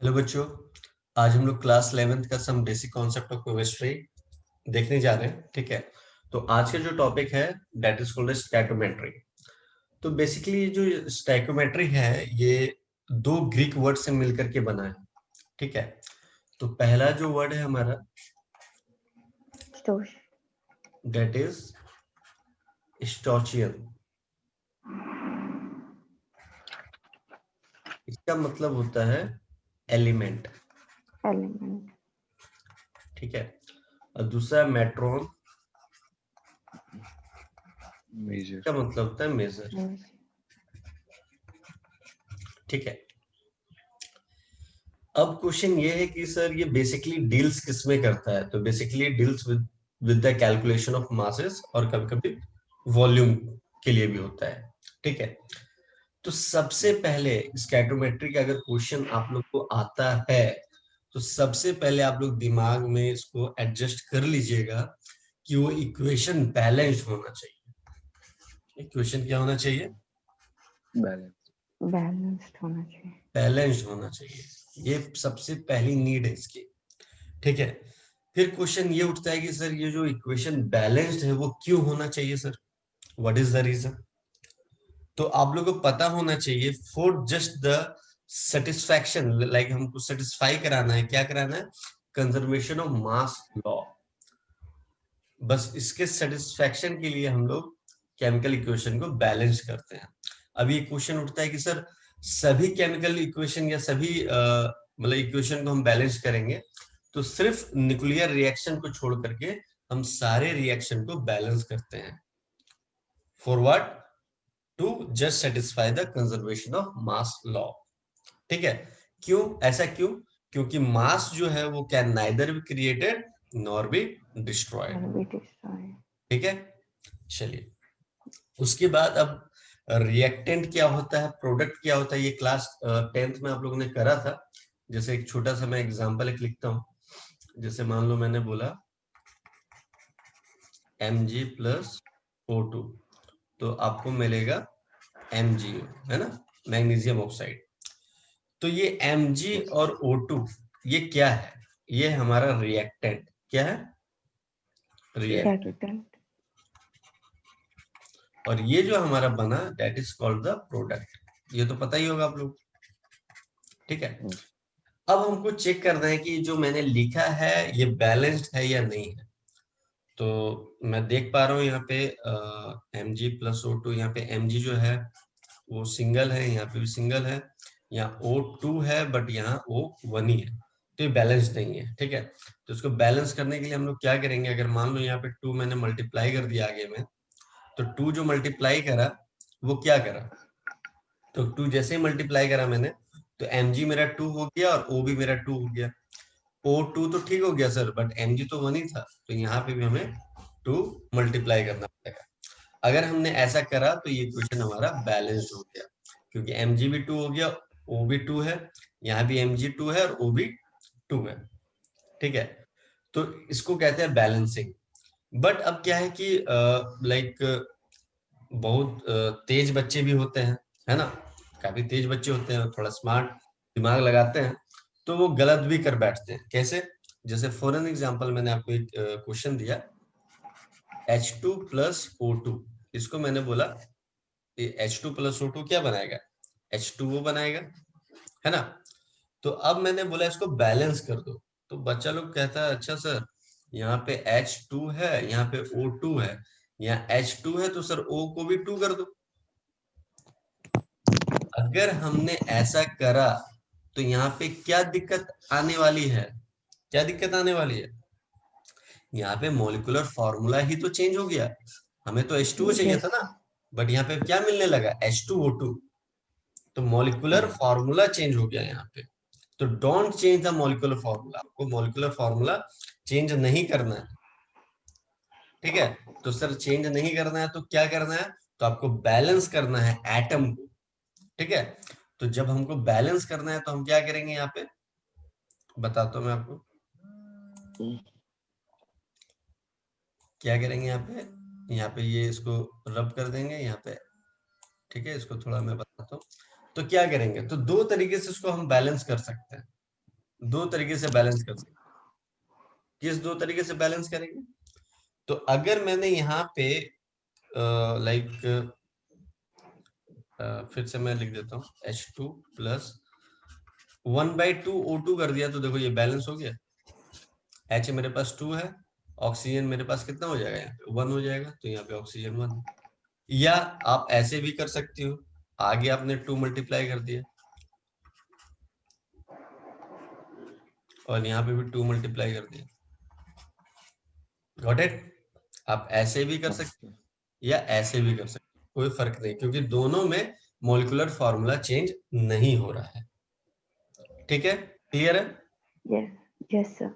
Hello बच्चों, आज हम लोग क्लास 11th का some basic concept of chemistry देखने जा रहे हैं। ठीक है, तो आज का जो टॉपिक है दैट इज कॉल्ड स्टैक्योमेट्री। तो बेसिकली जो स्टैक्योमेट्री है ये दो ग्रीक वर्ड से मिलकर के बना है। ठीक है, तो पहला जो वर्ड है हमारा स्टोर दैट इज स्टोचियन। इसका मतलब होता है एलिमेंट। एलिमेंट ठीक है, और दूसरा मेट्रॉन मेजर। का मतलब होता है मेजर। ठीक है, अब क्वेश्चन ये है कि सर ये बेसिकली डील्स किसमें करता है। तो basically deals with the calculation of masses और कभी कभी वॉल्यूम के लिए भी होता है। ठीक है, तो सबसे पहले स्कैटरोमेट्री का अगर क्वेश्चन आप लोग को आता है तो सबसे पहले आप लोग दिमाग में इसको एडजस्ट कर लीजिएगा कि वो इक्वेशन बैलेंस्ड होना चाहिए। इक्वेशन क्या होना चाहिए? बैलेंस्ड होना चाहिए। बैलेंस्ड होना चाहिए, ये सबसे पहली नीड है इसकी। ठीक है, फिर क्वेश्चन ये उठता है कि सर ये जो इक्वेशन बैलेंस्ड है वो क्यों होना चाहिए sir, what is the reason. तो आप लोगों को पता होना चाहिए for just the satisfaction, like हमको सेटिस्फाई कराना है, क्या कराना है, कंजर्वेशन ऑफ मास लॉ। बस इसके सेटिस्फैक्शन के लिए हम लोग केमिकल इक्वेशन को बैलेंस करते हैं। अब ये क्वेश्चन उठता है कि सर सभी केमिकल इक्वेशन या सभी मतलब इक्वेशन को हम बैलेंस करेंगे तो सिर्फ न्यूक्लियर रिएक्शन को छोड़ करके हम सारे रिएक्शन को बैलेंस करते हैं। For what? To just satisfy the conservation of mass law. ठीक है, क्यों ऐसा क्यों? क्योंकि मास जो है वो can neither be created nor be destroyed. ठीक है, चलिए उसके बाद अब रिएक्टेंट क्या होता है, प्रोडक्ट क्या होता है, ये क्लास 10th में आप लोगों ने करा था। जैसे एक छोटा सा मैं एग्जांपल एक लिखता हूं। जैसे मान लो मैंने बोला Mg प्लस O2 तो आपको मिलेगा MgO, है ना, मैग्नीशियम ऑक्साइड। तो ये Mg और O2 ये क्या है? ये हमारा रिएक्टेंट। क्या है? रिएक्टेंट। और ये जो हमारा बना that is called the product. ये तो पता ही होगा आप लोग। ठीक है, अब हमको चेक करना है कि जो मैंने लिखा है ये बैलेंस्ड है या नहीं है। तो मैं देख पा रहा हूँ यहाँ पे Mg प्लस O2, यहाँ पे Mg जो है वो सिंगल है, यहाँ पे भी सिंगल है, यहाँ O2 है बट यहाँ O1 ही है, तो ये बैलेंस नहीं है। ठीक है, तो इसको बैलेंस करने के लिए हम लोग क्या करेंगे, अगर मान लो यहाँ पे 2 मैंने मल्टीप्लाई कर दिया आगे में, तो 2 जो मल्टीप्लाई करा वो क्या करा, तो 2 जैसे ही मल्टीप्लाई करा मैंने तो Mg मेरा 2 हो गया और O भी मेरा 2 हो गया। O2 तो ठीक हो गया सर, बट Mg तो 1 ही था, तो यहाँ पे भी हमें 2 मल्टीप्लाई करना पड़ेगा। अगर हमने ऐसा करा तो ये क्वेश्चन हमारा बैलेंस्ड हो गया, क्योंकि Mg भी 2 हो गया, O भी 2 है, यहाँ भी Mg 2 है और O भी 2 है। ठीक है, तो इसको कहते हैं बैलेंसिंग। बट अब क्या है कि लाइक बहुत तेज बच्चे भी होते हैं, है ना, काफी तेज बच्चे होते हैं, थोड़ा स्मार्ट दिमाग लगाते हैं, तो वो गलत भी कर बैठते हैं। कैसे? जैसे फॉर एन एग्जाम्पल मैंने आपको एक क्वेश्चन दिया H2 प्लस O2, इसको मैंने बोला H2 प्लस O2 क्या बनाएगा, H2O बनाएगा, है ना। तो अब मैंने बोला इसको बैलेंस कर दो, तो बच्चा लोग कहता है अच्छा सर यहाँ पे H2 है, यहाँ पे O2 है, यहाँ H2 है तो सर O को भी 2 कर दो। अगर हमने ऐसा करा तो यहाँ पे क्या दिक्कत आने वाली है, क्या दिक्कत आने वाली है, यहाँ पे मॉलिक्यूलर फॉर्मूला ही तो चेंज हो गया। हमें तो H2O चाहिए था ना, बट यहाँ पे क्या मिलने लगा, H2O2। तो मॉलिक्यूलर फॉर्मूला चेंज हो गया यहाँ पे। तो don't change the molecular formula, आपको मॉलिक्यूलर फॉर्मूला चेंज नहीं करना है। ठीक है, तो सर चेंज नहीं करना है तो क्या करना है, तो आपको बैलेंस करना है एटम को। ठीक है, तो जब हमको बैलेंस करना है तो हम क्या करेंगे, यहाँ पे बताता हूँ मैं आपको क्या करेंगे। यहाँ पे ये इसको रब कर देंगे यहाँ पे। ठीक है, इसको थोड़ा मैं बताता हूँ। तो क्या करेंगे, तो दो तरीके से इसको हम बैलेंस कर सकते हैं। दो तरीके से बैलेंस कर सकते। किस दो तरीके से बैलेंस करेंगे? तो अगर मैंने यहाँ पे लाइक फिर से मैं लिख देता हूँ H2 प्लस 1/2 O2 कर दिया, तो देखो ये बैलेंस हो गया। H मेरे पास 2 है, ऑक्सीजन मेरे पास कितना हो जाएगा, यहाँ पे 1 हो जाएगा, तो यहाँ पे ऑक्सीजन 1। या आप ऐसे भी कर सकती हो, आगे आपने 2 मल्टीप्लाई कर दिया और यहाँ पे भी 2 मल्टीप्लाई कर दिया। Got it? आप ऐसे भी कर सकते हो या ऐसे भी कर सकते हो, कोई फर्क नहीं, क्योंकि दोनों में मॉलिक्यूलर फॉर्मूला चेंज नहीं हो रहा है। ठीक है, क्लियर है? Yes yes sir.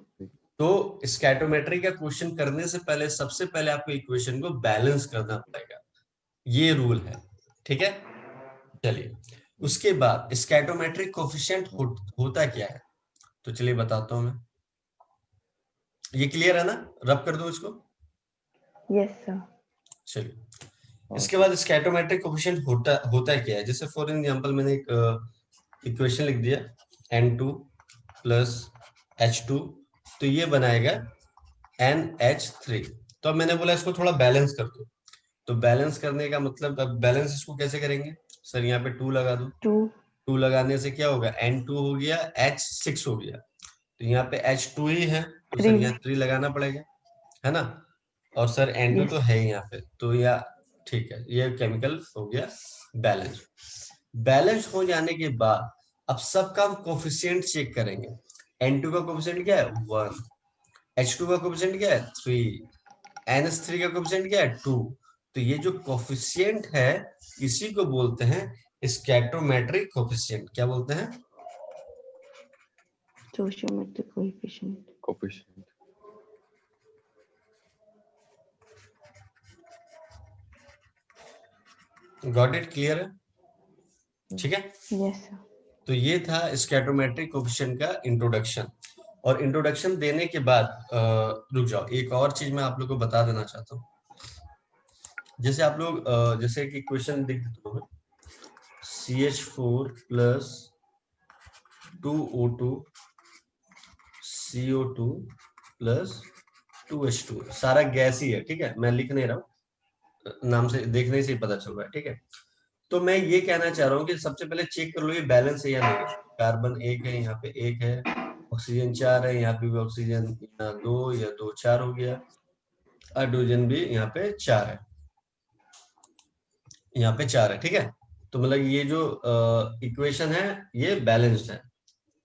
तो स्कैटोमेट्री का क्वेश्चन करने से पहले सबसे पहले आपको इक्वेशन को बैलेंस करना पड़ेगा, ये रूल है। ठीक है, चलिए उसके बाद स्कैटोमेट्रिक कोफिशिएंट होता क्या है, तो चलिए बताता हूं मैं। ये क्लियर है ना? रब कर दूं इसको? Yes sir. चलिए इसके बाद स्कैटोमेट्रिक कोफिशिएंट होता क्या है। जैसे फॉर एग्जांपल मैंने एक इक्वेशन लिख दिया N2 प्लस H2, तो ये बनाएगा NH3। तो अब मैंने बोला इसको थोड़ा बैलेंस कर दो, तो बैलेंस करने का मतलब, अब बैलेंस इसको कैसे करेंगे सर? यहाँ पे 2 लगा दो, 2 2 लगाने से क्या होगा, N2 हो गया, H6 हो गया, तो यहाँ पे H2 ही है, तो सर 3 यहाँ 3 लगाना पड़ेगा, है ना? और सर N2 तो यस। है ही यहाँ पे, तो या ठीक है, ये केमिकल हो गया बैलेंस। बैलेंस हो जाने के बाद अब सबका हम कोफिशिएंट चेक करेंगे। N2 का कोफिशिएंट क्या है, 1, H2 का कोफिशिएंट क्या है, 3, NH3 का कोफिशिएंट क्या है, 2। तो ये जो कोफिशिएंट है इसी को बोलते हैं स्कैटोमेट्रिक कोफिशिएंट। क्या बोलते हैं? स्टोइचियोमेट्रिक कोएफिशिएंट। Got it? क्लियर है? ठीक है, यस सर। तो ये था स्कैटोमेट्रिक कोफिशिएंट का इंट्रोडक्शन। और इंट्रोडक्शन देने के बाद रुक जाओ, एक और चीज मैं आप लोग को बता देना चाहता हूँ। जैसे आप लोग जैसे कि क्वेश्चन देख देते हो, CH4 plus 2O2 CO2 plus 2H2, सारा गैस ही है। ठीक है, मैं लिख नहीं रहा हूँ, नाम से देखने से ही पता चल रहा है। ठीक है, तो मैं ये कहना चाह रहा हूँ कि सबसे पहले चेक कर लो ये बैलेंस है या नहीं है। कार्बन 1 है, यहाँ पे 1 है, ऑक्सीजन 4 है, यहाँ पे भी ऑक्सीजन 2 या 2 4 हो गया, हाइड्रोजन भी यहाँ पे 4 है, यहाँ पे 4 है। ठीक है, तो मतलब ये जो इक्वेशन है ये बैलेंस्ड है।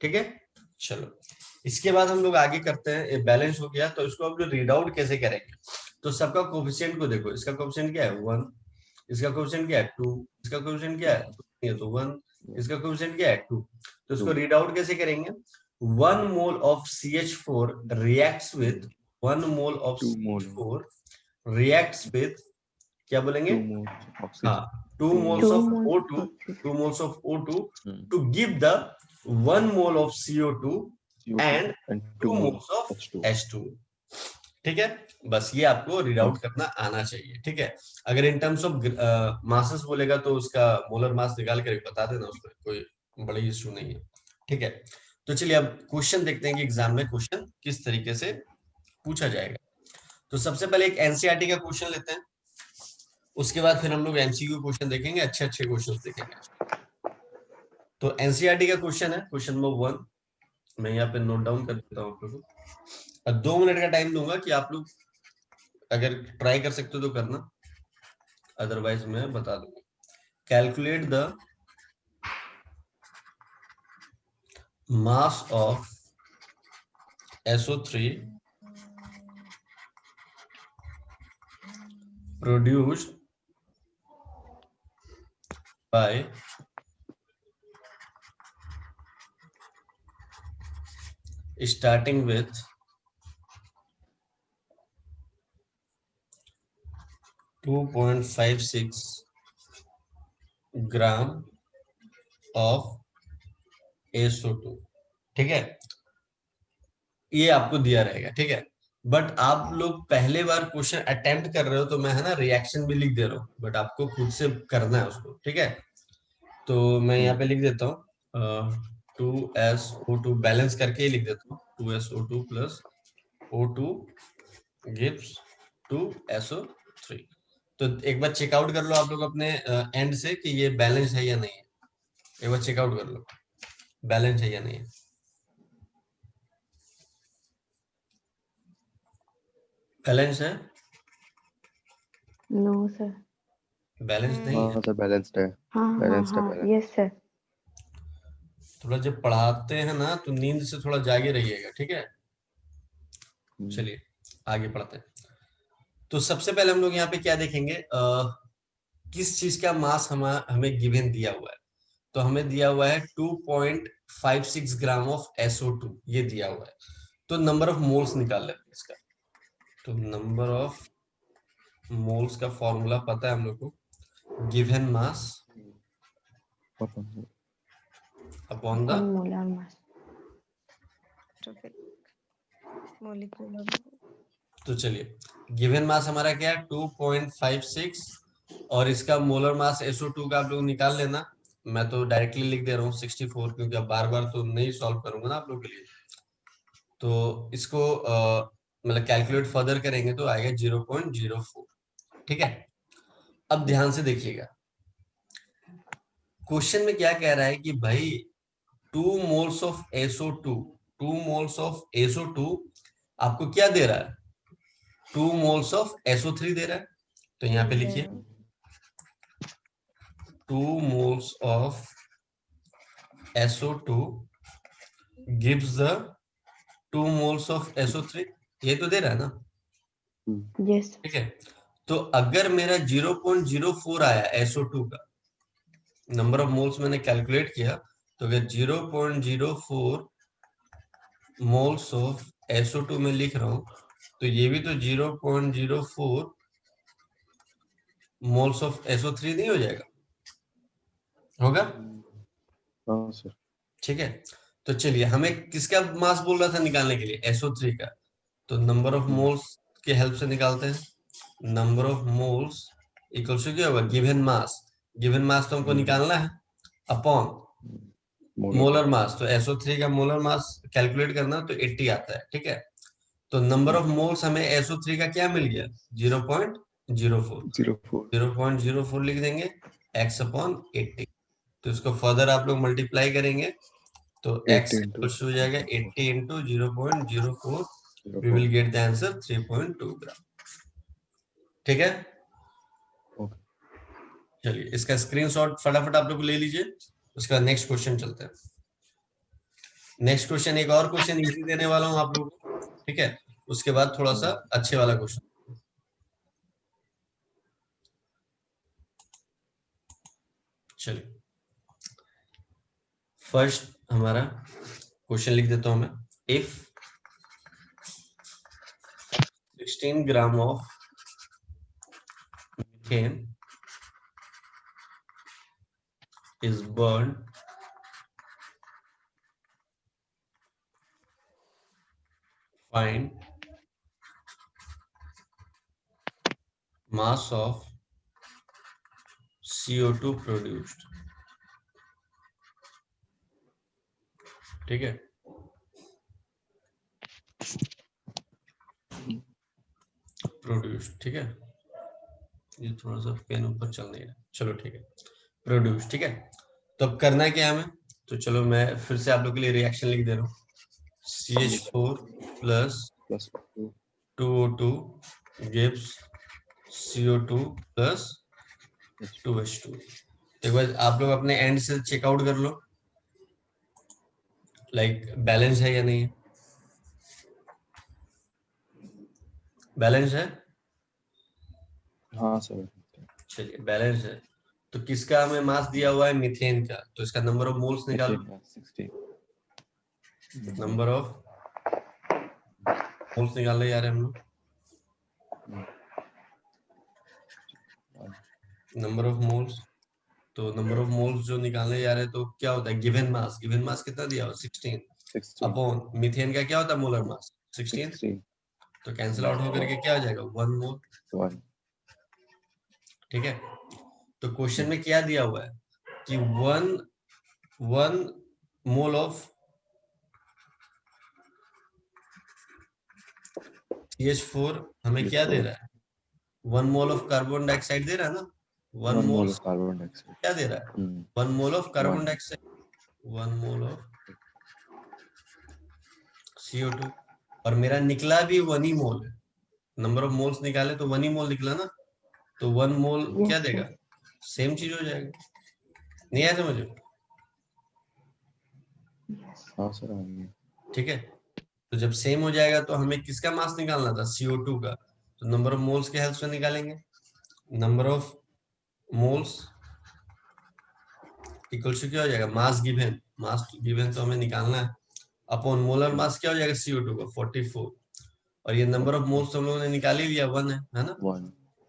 ठीक है, चलो इसके बाद हम लोग आगे करते हैं। ये बैलेंस हो गया, तो इसको अब रीड आउट कैसे करेंगे। तो सबका कोफिशिएंट को देखो, इसका कोफिशिएंट क्या है, 1, इसका कोफिशिएंट क्या है, 2, इसका कोफिशिएंट क्या है, ये तो 1, इसका कोफिशिएंट क्या है, 2। तो इसको रीड आउट कैसे करेंगे? 1 mole of CH4 reacts with 1 mole of CH4 reacts with, क्या बोलेंगे, हाँ, 2 moles of O2, 2 moles of O2 to give the 1 mole of CO2 and 2 moles of H2। ठीक है, बस ये आपको रीड आउट करना आना चाहिए। ठीक है, अगर इन टर्म्स ऑफ मासेस बोलेगा तो उसका मोलर मास निकाल कर बता देना, उसमें कोई बड़ी इश्यू नहीं है। ठीक है, तो चलिए अब क्वेश्चन देखते हैं कि एग्जाम में क्वेश्चन किस तरीके से पूछा जाएगा। तो सबसे पहले एक एनसीईआरटी का क्वेश्चन लेते हैं, उसके बाद फिर हम लोग एमसीक्यू क्वेश्चन देखेंगे, अच्छे अच्छे क्वेश्चन देखेंगे। तो एनसीईआरटी का क्वेश्चन है, क्वेश्चन नंबर 1, मैं यहाँ पे नोट डाउन कर देता हूँ आप लोगों को। अब 2 मिनट का टाइम दूंगा कि आप लोग अगर ट्राई कर सकते हो तो करना, अदरवाइज मैं बता दूंगा। Calculate the mass of SO3 produced by starting with 2.56 gram of SO2। ठीक है, ये आपको दिया रहेगा। ठीक है, बट आप लोग पहले बार क्वेश्चन अटेम्प्ट कर रहे हो, तो मैं है ना रिएक्शन भी लिख दे रहा हूँ, बट आपको खुद से करना है उसको। ठीक है, तो मैं यहाँ पे लिख देता हूँ 2SO2 बैलेंस करके ही लिख देता हूँ, 2SO2 plus O2 gives 2SO3। तो एक बार चेकआउट कर लो आप लोग अपने एंड से कि ये बैलेंस है या नहीं है। एक बार चेकआउट कर लो बैलेंस है या नहीं है। बैलेंस है? No sir. बैलेंस नहीं है? हाँ सर बैलेंस्ड है। हाँ हाँ बैलेंस्ड है हाँ बैलेंस। Yes sir. थोड़ा जब पढ़ाते हैं ना तो नींद से थोड़ा जागे रहिएगा, ठीक है। चलिए आगे पढ़ते हैं। तो सबसे पहले हम लोग यहाँ पे क्या देखेंगे, किस चीज का मास हमें गिवन दिया हुआ है। तो हमें दिया हुआ है 2.56 ग्राम ऑफ SO2, ये दिया हुआ है। तो नंबर ऑफ मोल्स निकाल लेते हैं इसका। तो नंबर ऑफ मोल्स का फॉर्मूला पता है हम लोग को, given mass upon the molar mass. तो चलिए गिवन मास हमारा क्या है 2.56 और इसका मोलर मास SO2 का आप लोग निकाल लेना। मैं तो डायरेक्टली लिख दे रहा हूँ 64, क्योंकि अब बार बार तो नहीं सॉल्व करूंगा ना आप लोग के लिए। तो इसको मतलब कैलकुलेट फर्दर करेंगे तो आएगा 0.04, ठीक है। अब ध्यान से देखिएगा क्वेश्चन में क्या कह रहा है कि भाई 2 moles of SO2, 2 moles of SO2 आपको क्या दे रहा है, 2 मोल्स ऑफ SO3 दे रहा है। तो यहाँ पे लिखिए 2 moles of SO2 gives the 2 moles of SO3, ये तो दे रहा है ना, यस। ठीक है। तो अगर मेरा 0.04 आया SO2 का नंबर ऑफ मोल्स मैंने कैलकुलेट किया, तो अगर 0.04 मोल्स ऑफ SO2 में लिख रहा हूं तो ये भी तो 0.04 मोल्स ऑफ SO3 नहीं हो जाएगा, होगा? हाँ सर। ठीक है। तो चलिए हमें किसका मास बोल रहा था निकालने के लिए, SO3 का। तो नंबर ऑफ मोल्स के हेल्प से निकालते हैं। Number of moles equals to क्या होगा, गिवन मास। गिवन मास तो हमको निकालना है अपॉन मोलर मास। तो SO3 का मोलर मास कैलकुलेट करना तो 80 आता है, ठीक है। तो नंबर ऑफ मोल्स हमें SO3 का क्या मिल गया, 0.04। 0.04 लिख देंगे x अपॉन 80। तो इसको फर्दर आप लोग मल्टीप्लाई करेंगे तो x इक्वल्स हो जाएगा 80 into 0.04, we will get the answer 3.2 gram, ठीक है। चलिए इसका स्क्रीनशॉट फटाफट आप लोग ले लीजिए, उसके बाद नेक्स्ट क्वेश्चन चलते हैं। नेक्स्ट क्वेश्चन एक और क्वेश्चन इजी देने वाला हूं आप लोगों को, ठीक है। उसके बाद थोड़ा सा अच्छे वाला क्वेश्चन। चलिए फर्स्ट हमारा क्वेश्चन लिख देता हूं मैं। If 16 gram of methane is burned find mass of CO2 produced, ठीक है। प्रोड्यूस, ठीक है। ये थोड़ा सा पेन ऊपर चल नहीं रहा, चलो ठीक है। प्रोड्यूस, ठीक है। तो अब करना है क्या हमें, तो चलो मैं फिर से आप लोग के लिए रिएक्शन लिख दे रहा हूँ। CH4 plus 2O2 gives CO2 plus 2H2। एक बार आप लोग अपने एंड से चेकआउट कर लो लाइक बैलेंस है या नहीं है। बैलेंस है? हाँ सर। चलिए बैलेंस है। तो किसका हमें मास दिया हुआ है, मीथेन का। तो इसका नंबर ऑफ मोल्स निकालो। 16। नंबर ऑफ मोल्स निकाल रहे यार हम लोग। नंबर ऑफ मोल्स, तो नंबर ऑफ मोल्स जो निकालने जा रहे हैं तो क्या होता है, गिवन मास। गिवन मास कितना दिया हुआ, 16 अपॉन मीथेन का क्या होता है मोलर मास 16। तो कैंसिल आउट होकर के क्या हो जाएगा, 1 मोल, ठीक है। तो क्वेश्चन में क्या दिया हुआ है कि 1 मोल ऑफ CH4 हमें क्या दे रहा है? 1 मोल ऑफ कार्बन डाइऑक्साइड दे रहा है ना? 1 1 मोल मोल ऑफ कार्बन डाइऑक्साइड। क्या दे रहा है? 1 mole of carbon dioxide, 1 mole of CO2, और मेरा निकला भी 1 ही मोल है। नंबर ऑफ मोल्स निकाले तो 1 ही मोल निकला ना, तो 1 मोल क्या Yes, देगा? sir. सेम चीज हो जाएगा। नहीं आया समझ? Yes. हाँ सर, आ गया। ठीक है, तो जब सेम हो जाएगा तो हमें किसका मास निकालना था? CO2 का। तो नंबर ऑफ मोल्स के हेल्प से निकालेंगे। Number of moles equals to क्या हो जाएगा? Mass given. मास गिवन तो हमें निकालना है, अपॉन मोलर मास क्या हो जाएगा CO2 का? 44, और ये नंबर ऑफ मोल्स हम लोगों ने निकाल ही लिया, 1 है ना?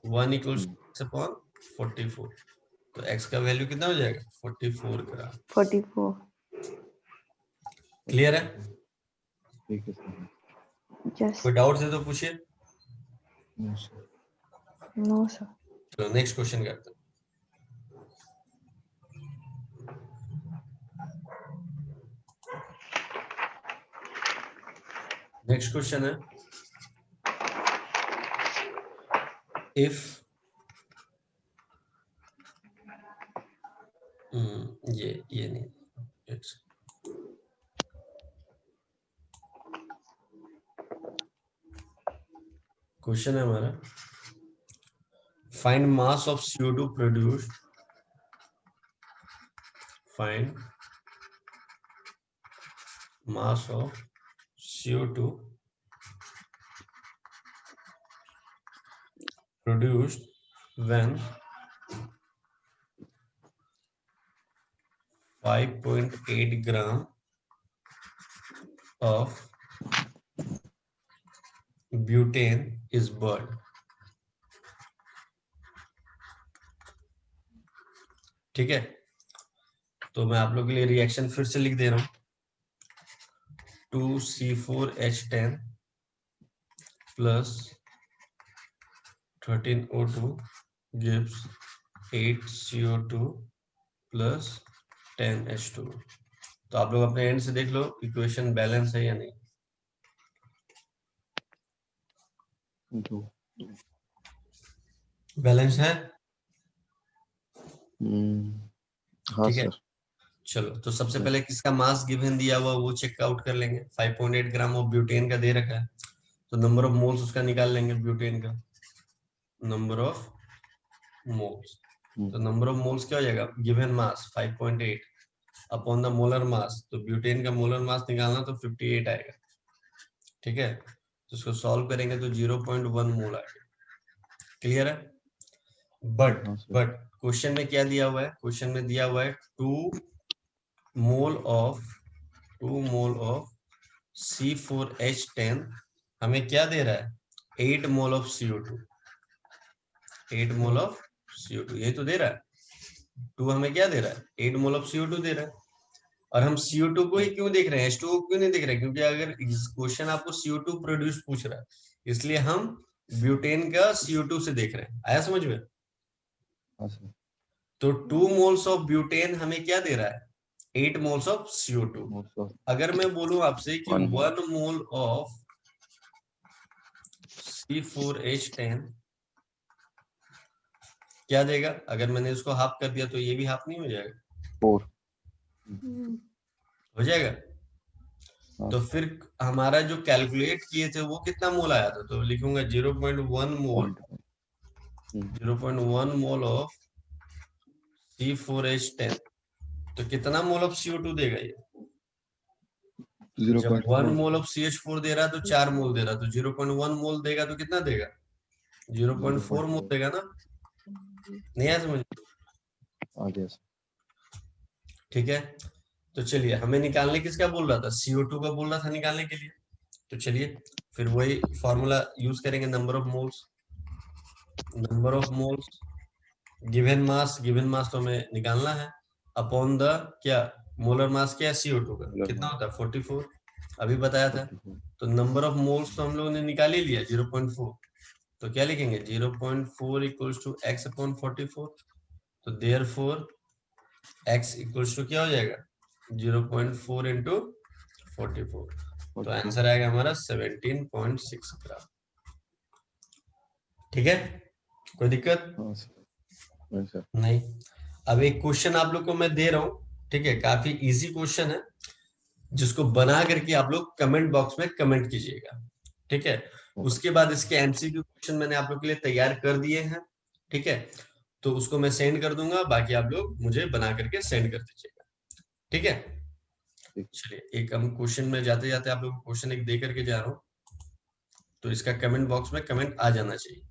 1 इक्वल्स अपॉन 44, तो x का वैल्यू कितना हो जाएगा? 44 ग्राम। 44. क्लियर है? ठीक है सर। Yes. कोई डाउट है तो पूछिए। No sir. No, sir. चलो नेक्स्ट क्वेश्चन करते हैं। नेक्स्ट क्वेश्चन है, इफ ये नहीं, क्वेश्चन है हमारा, find mass of CO2 produced, find mass of CO2 produced when 5.8 gram of butane is burned। ठीक है, तो मैं आप लोग के लिए रिएक्शन फिर से लिख दे रहा हूं। 2C4H10 plus 13O2 gives 8CO2 plus 10H2। तो आप लोग अपने एंड से देख लो इक्वेशन बैलेंस है या नहीं। बैलेंस है? हाँ ठीक है, सर। चलो तो सबसे पहले किसका मास गिवन दिया हुआ वो चेक आउट कर लेंगे। 5.8 ग्राम ऑफ ब्यूटेन का दे रखा है, तो नंबर ऑफ मोल्स उसका निकाल लेंगे, ब्यूटेन का नंबर ऑफ मोल्स। तो नंबर ऑफ मोल्स क्या हो जाएगा? Given mass 5.8 upon the molar mass, तो ब्यूटेन का मोलर मास निकालना तो 58 आएगा। ठीक है, तो इसको सॉल्व करेंगे तो 0.1 मोल आएगा। क्लियर है? बट क्वेश्चन में क्या दिया हुआ है? क्वेश्चन में दिया हुआ है 2 मोल ऑफ C4H10 हमें क्या दे रहा है? 8 mole of CO2, 8 mole of CO2 ये तो दे रहा है। 2 हमें क्या दे रहा है? 8 मोल ऑफ CO2 दे रहा है। और हम CO2 को ही क्यों देख रहे हैं, H2O क्यों नहीं देख रहे? क्योंकि अगर क्वेश्चन आपको CO2 प्रोड्यूस पूछ रहा है, इसलिए हम ब्यूटेन का CO2 से देख रहे हैं। आया समझ में? तो 2 मोल्स ऑफ ब्यूटेन हमें क्या दे रहा है? 8 मोल्स ऑफ CO2। अगर मैं बोलूं आपसे कि 1 मोल ऑफ C4H10 क्या देगा? अगर मैंने इसको हाफ कर दिया तो ये भी हाफ नहीं हो जाएगा? 4 हो जाएगा। तो फिर हमारा जो कैलकुलेट किए थे वो कितना मोल आया था? तो लिखूंगा 0.1 मोल, 0.1 मोल ऑफ C4H10, तो कितना मोल ऑफ CO2 देगा ये? जब 1 मोल ऑफ CH4 दे रहा है तो 4 मोल दे रहा है, तो 0.1 मोल देगा तो कितना देगा? 0.4 मोल देगा ना? नहीं आया समझ? ठीक है, तो चलिए हमें निकालने किसका बोल रहा था? CO2 का बोल रहा था निकालने के लिए। तो चलिए फिर वही फॉर्मूला यूज करेंगे, number of moles given mass तो हमें निकालना है अपॉन द क्या? मोलर मास क्या है CO2 का? कितना होता है? 44, अभी बताया था। तो नंबर ऑफ मोल्स तो हम लोगों ने निकाल ही लिया 0.4, तो क्या लिखेंगे? 0.4 इक्वल्स टू x अपॉन 44। तो देयरफॉर x इक्वल्स टू क्या हो जाएगा? 0.4 इंटू 44, तो आंसर आएगा हमारा 17.6 ग्राम। ठीक है, कोई दिक्कत हाँ सर, नहीं सर। नहीं। अब एक क्वेश्चन आप लोग को मैं दे रहा हूँ, ठीक है, काफी इजी क्वेश्चन है, जिसको बना करके आप लोग कमेंट बॉक्स में कमेंट कीजिएगा। ठीक है, उसके बाद इसके एमसीक्यू क्वेश्चन मैंने आप लोग के लिए तैयार कर दिए हैं। ठीक है, तो उसको मैं सेंड कर दूंगा, बाकी आप लोग मुझे बना करके सेंड कर दीजिएगा। ठीक है, ठीक। चलिए एक हम क्वेश्चन में जाते जाते आप लोग क्वेश्चन एक दे करके जा रहा हूँ, तो इसका कमेंट बॉक्स में कमेंट आ जाना चाहिए।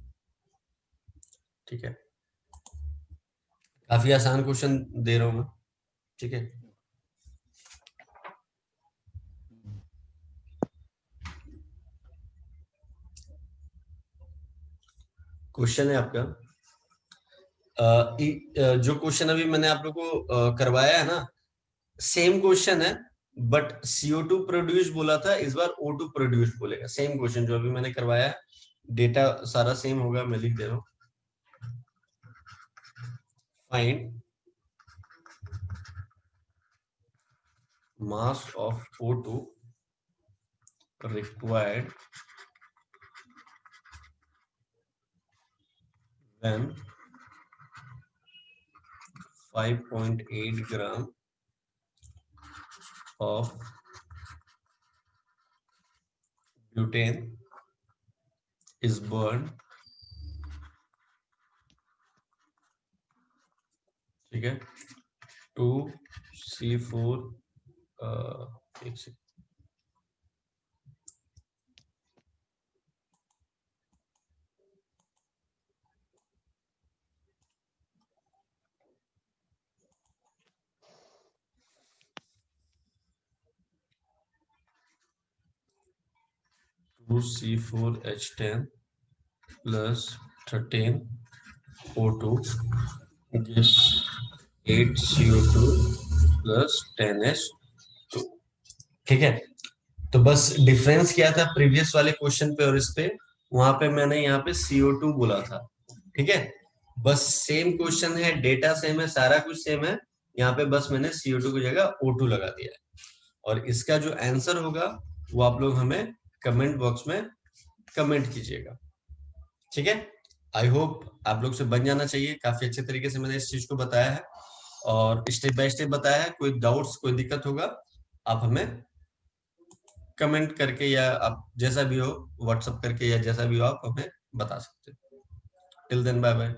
ठीक है, काफी आसान क्वेश्चन दे रहा हूँ मैं। ठीक है, क्वेश्चन है आपका जो क्वेश्चन अभी मैंने आप लोग को करवाया है ना, सेम क्वेश्चन है, बट CO2 प्रोड्यूस बोला था, इस बार O2 प्रोड्यूस बोलेगा। सेम क्वेश्चन जो अभी मैंने करवाया है, डेटा सारा सेम होगा, मैं लिख दे रहा हूँ। Find mass of O2 required when 5.8 gram of butane is burned। ठीक है, 2C4 एक second, (2C4H10 plus 13O2 gives 8CO2 plus 10H2। ठीक है, तो बस डिफरेंस क्या था प्रीवियस वाले क्वेश्चन पे और इस पे, वहां पे मैंने यहाँ पे CO2 बोला था। ठीक है, बस सेम क्वेश्चन है, डेटा सेम है, सारा कुछ सेम है, यहाँ पे बस मैंने CO2 की जगह O2 लगा दिया है। और इसका जो आंसर होगा वो आप लोग हमें कमेंट बॉक्स में कमेंट कीजिएगा। ठीक है, आई होप आप लोग से बन जाना चाहिए। काफी अच्छे तरीके से मैंने इस चीज को बताया है और स्टेप बाय स्टेप बताया है। कोई डाउट्स, कोई दिक्कत होगा, आप हमें कमेंट करके या आप जैसा भी हो व्हाट्सएप करके या जैसा भी हो आप हमें बता सकते हो। Till then bye bye.